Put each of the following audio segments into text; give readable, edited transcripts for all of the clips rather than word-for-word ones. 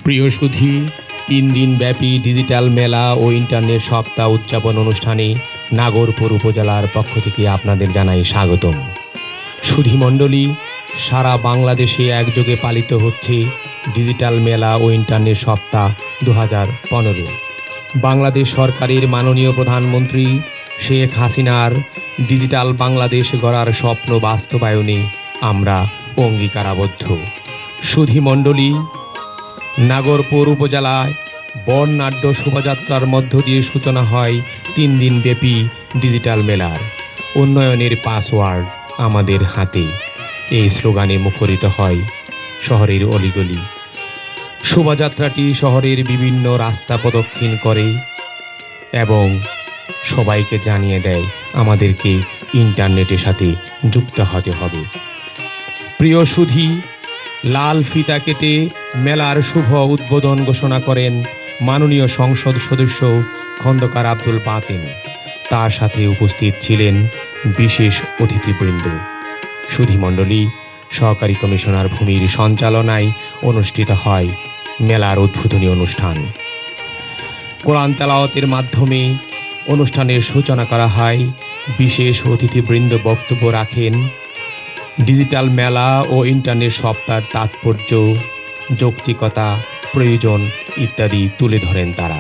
প্রিয় সুধী, ৩ দিনব্যাপী ডিজিটাল মেলা ও ইন্টারনেট সপ্তাহ উদযাপন অনুষ্ঠানে নাগরপুর উপজেলার পক্ষ থেকে আপনাদের জানাই স্বাগতম। সুধীমণ্ডলী, সারা বাংলাদেশে একযোগে পালিত হচ্ছে ডিজিটাল মেলা ও ইন্টারনেট সপ্তাহ 2015। বাংলাদেশ সরকারের মাননীয় প্রধানমন্ত্রী শেখ হাসিনার ডিজিটাল বাংলাদেশ গড়ার স্বপ্ন বাস্তবায়নে আমরা অঙ্গীকারাবদ্ধ। সুধীমণ্ডলী, নাগরপুর উপজেলায় বর্ণাঢ্য শোভাযাত্রার মধ্য দিয়ে সূচনা হয় ৩ দিনব্যাপী ডিজিটাল মেলার। উন্নয়নের পাসওয়ার্ড আমাদের হাতে, এই স্লোগানে মুখরিত হয় শহরের অলিগলি। শোভাযাত্রাটি শহরের বিভিন্ন রাস্তা প্রদক্ষিণ করে এবং সবাইকে জানিয়ে দেয় আমাদেরকে ইন্টারনেটের সাথে যুক্ত হতে হবে। প্রিয় সুধী, লাল ফিতা কেটে মেলার শুভ উদ্বোধন ঘোষণা করেন মাননীয় সংসদ সদস্য খন্দকার আব্দুল বাতেন। তার সাথে উপস্থিত ছিলেন বিশেষ অতিথিবৃন্দ। সুধীমণ্ডলী, সহকারী কমিশনার ভূমির সঞ্চালনায় অনুষ্ঠিত হয় মেলার উদ্বোধনী অনুষ্ঠান। কোরআন তেলাওয়াতের মাধ্যমে অনুষ্ঠানের সূচনা করা হয়। বিশেষ অতিথিবৃন্দ বক্তব্য রাখেন। ডিজিটাল মেলা ও ইন্টারনেট সপ্তাহের তাৎপর্য, যৌক্তিকতা, প্রয়োজন ইত্যাদি তুলে ধরেন তারা।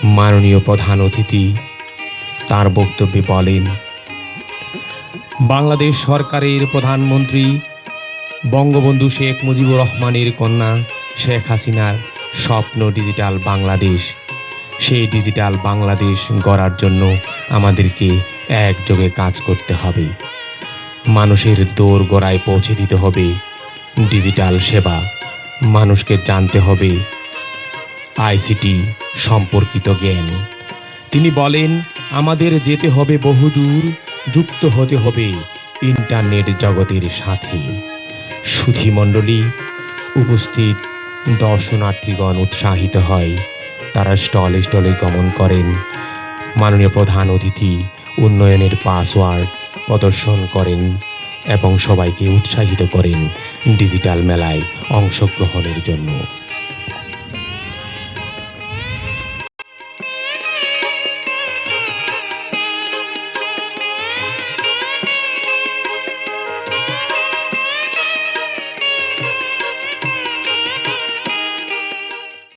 মাননীয় প্রধান অতিথি তার বক্তব্যে বলেন, বাংলাদেশ সরকারের প্রধানমন্ত্রী বঙ্গবন্ধু শেখ মুজিবুর রহমানের কন্যা শেখ হাসিনার স্বপ্ন ডিজিটাল বাংলাদেশ। সেই ডিজিটাল বাংলাদেশ গড়ার জন্য আমাদেরকে একযোগে কাজ করতে হবে। মানুষের দোরগোড়ায় পৌঁছে দিতে হবে ডিজিটাল সেবা। মানুষকে জানতে হবে আইসিটি সম্পর্কিত জ্ঞান। তিনি বলেন, আমাদের যেতে হবে বহুদূর, যুক্ত হতে হবে ইন্টারনেট জগতের সাথে। সুধীমণ্ডলী, উপস্থিত দর্শনার্থীগণ উৎসাহিত হয়। তারা স্টলে স্টলে গমন করেন। মাননীয় প্রধান অতিথি উন্নয়নের পাসওয়ার্ড প্রদর্শন করেন এবং সবাইকে উৎসাহিত করেন ডিজিটাল মেলায় অংশগ্রহণের জন্য।